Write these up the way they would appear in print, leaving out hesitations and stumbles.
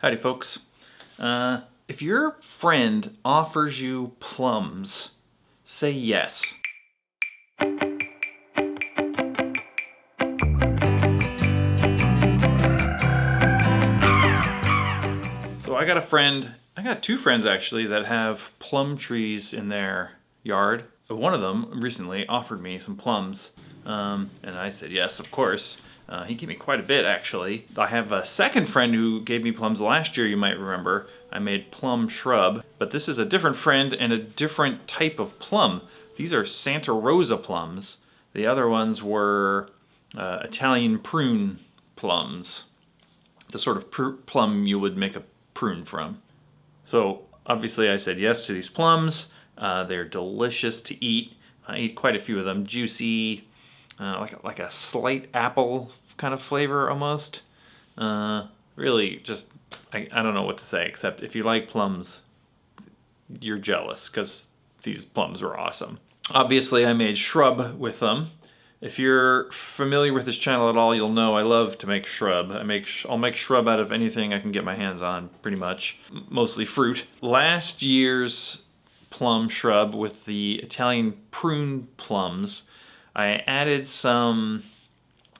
Howdy folks. If your friend offers you plums, say yes. So I got two friends actually that have plum trees in their yard. One of them recently offered me some plums, and I said yes, of course. He gave me quite a bit, actually. I have a second friend who gave me plums last year, you might remember. I made Plum Shrub, but this is a different friend and a different type of plum. These are Santa Rosa plums. The other ones were Italian prune plums. The sort of plum you would make a prune from. So obviously I said yes to these plums. They're delicious to eat. I ate quite a few of them. Juicy, like a slight apple kind of flavor almost. Really just, I don't know what to say, except if you like plums, you're jealous because these plums are awesome. Obviously I made shrub with them. If you're familiar with this channel at all, you'll know I love to make shrub. I'll make shrub out of anything I can get my hands on, pretty much. Mostly fruit. Last year's plum shrub with the Italian prune plums, I added some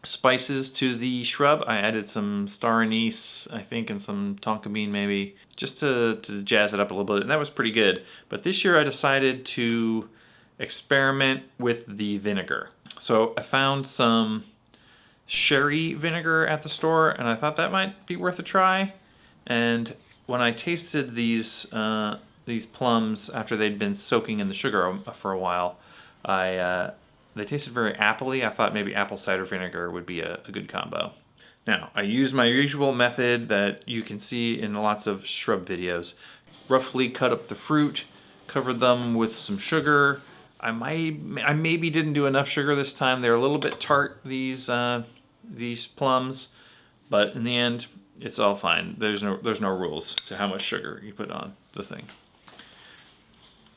spices to the shrub. I added some star anise, I think, and some tonka bean maybe, just to jazz it up a little bit, and that was pretty good. But this year I decided to experiment with the vinegar. So I found some sherry vinegar at the store, and I thought that might be worth a try. And when I tasted these plums after they'd been soaking in the sugar for a while, they tasted very appley. I thought maybe apple cider vinegar would be a good combo. Now, I used my usual method that you can see in lots of shrub videos. Roughly cut up the fruit, covered them with some sugar. I maybe didn't do enough sugar this time. They're a little bit tart, these plums, but in the end, it's all fine. There's no rules to how much sugar you put on the thing.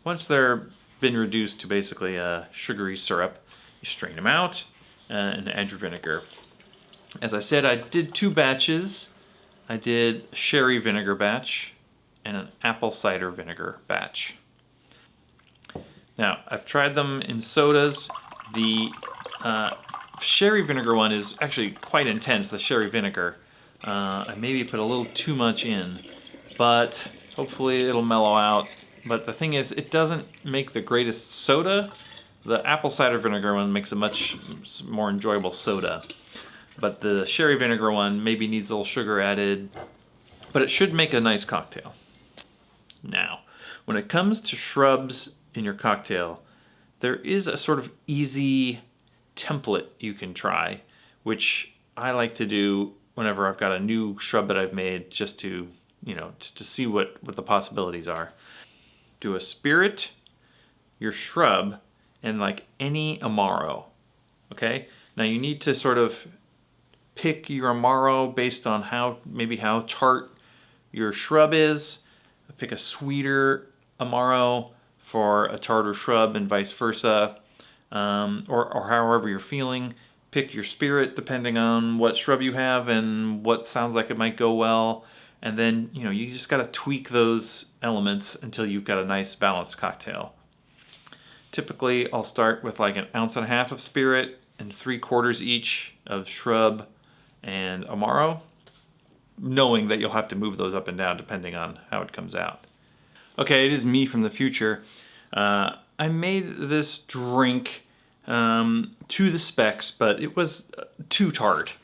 Once they're been reduced to basically a sugary syrup, you strain them out and add your vinegar. As I said, I did two batches. I did a sherry vinegar batch and an apple cider vinegar batch. Now, I've tried them in sodas. The sherry vinegar one is actually quite intense, the sherry vinegar. I maybe put a little too much in, but hopefully it'll mellow out. But the thing is, it doesn't make the greatest soda. The apple cider vinegar one makes a much more enjoyable soda. But the sherry vinegar one maybe needs a little sugar added, but it should make a nice cocktail. Now, when it comes to shrubs in your cocktail, there is a sort of easy template you can try, which I like to do whenever I've got a new shrub that I've made, just to see what the possibilities are. Do a spirit, your shrub, and like any Amaro, okay? Now you need to sort of pick your Amaro based on how tart your shrub is. Pick a sweeter Amaro for a tartar shrub and vice versa, or however you're feeling. Pick your spirit depending on what shrub you have and what sounds like it might go well. And then, you just got to tweak those elements until you've got a nice balanced cocktail. Typically, I'll start with like 1.5 ounces of spirit and 3/4 each of shrub and Amaro, knowing that you'll have to move those up and down depending on how it comes out. Okay, it is me from the future. I made this drink to the specs, but it was too tart,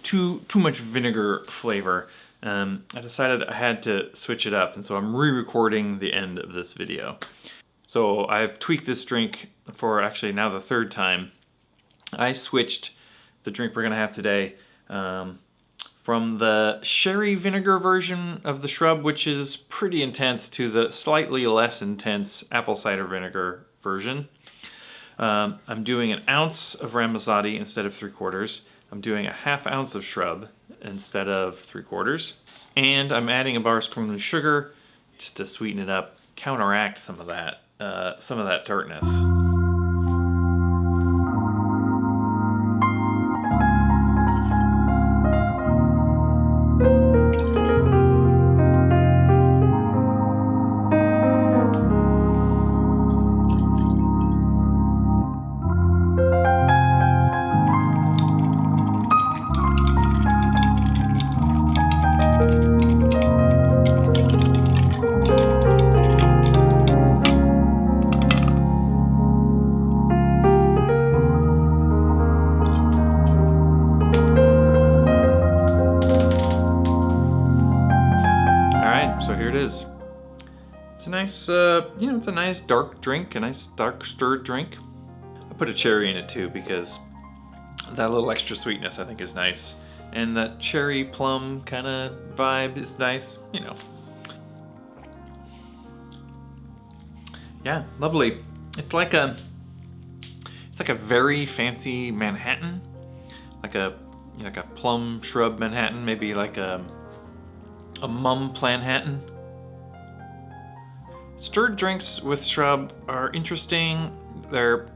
too much vinegar flavor. I decided I had to switch it up, and so I'm re-recording the end of this video. So I've tweaked this drink for actually now the third time. I switched the drink we're gonna have today from the sherry vinegar version of the shrub, which is pretty intense, to the slightly less intense apple cider vinegar version. I'm doing 1 ounce of Ramazzotti instead of 3/4. I'm doing 1/2 ounce of shrub instead of 3/4. And I'm adding a barspoon of sugar just to sweeten it up, counteract some of that tartness. it is. It's a nice, it's a nice dark drink, a nice dark stirred drink. I put a cherry in it too because that little extra sweetness I think is nice. And that cherry plum kind of vibe is nice, Yeah, lovely. It's like a very fancy Manhattan, like a Plum Shrub Manhattan, maybe like a mum Planhattan. Stirred drinks with shrub are interesting. They're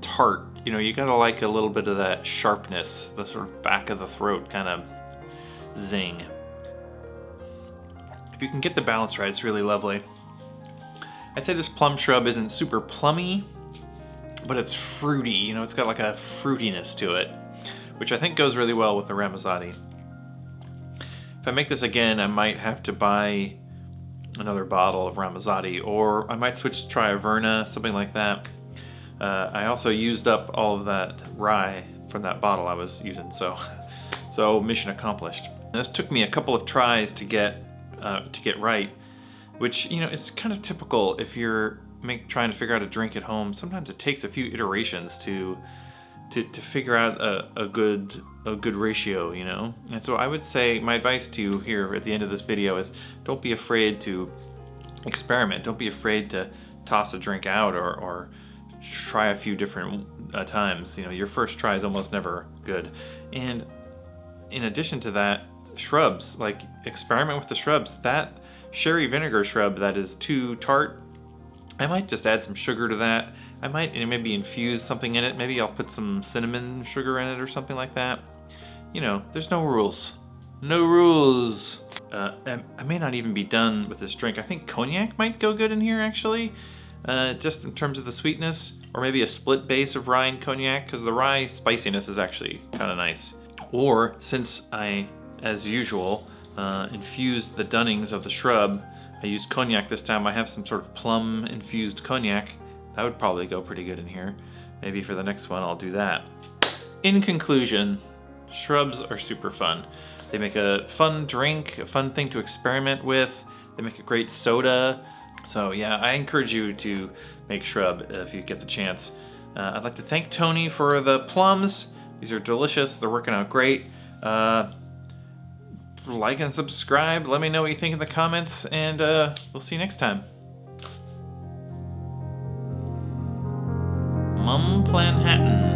tart. You gotta like a little bit of that sharpness, the sort of back of the throat kind of zing. If you can get the balance right, it's really lovely. I'd say this Plum Shrub isn't super plummy, but it's fruity. It's got like a fruitiness to it, which I think goes really well with the Ramazzotti. If I make this again, I might have to buy another bottle of Ramazzotti, or I might switch to try a Verna, something like that. I also used up all of that rye from that bottle I was using, so mission accomplished. This took me a couple of tries to get right, which is kind of typical if you're trying to figure out a drink at home. Sometimes it takes a few iterations to figure out a good ratio, And so I would say my advice to you here at the end of this video is don't be afraid to experiment. Don't be afraid to toss a drink out or try a few different times. Your first try is almost never good. And in addition to that, shrubs, like experiment with the shrubs. That sherry vinegar shrub that is too tart, I might just add some sugar to that. I might maybe infuse something in it. Maybe I'll put some cinnamon sugar in it or something like that. There's no rules. No rules. I may not even be done with this drink. I think cognac might go good in here actually, just in terms of the sweetness, or maybe a split base of rye and cognac, because the rye spiciness is actually kind of nice. Or since I, as usual, infused the dunnings of the shrub, I used cognac this time. I have some sort of plum infused cognac. That would probably go pretty good in here. Maybe for the next one I'll do that. In conclusion, shrubs are super fun. They make a fun drink, a fun thing to experiment with. They make a great soda. So yeah, I encourage you to make shrub if you get the chance. I'd like to thank Tony for the plums. These are delicious. They're working out great. Like and subscribe. Let me know what you think in the comments, and we'll see you next time. Mum Planhattan.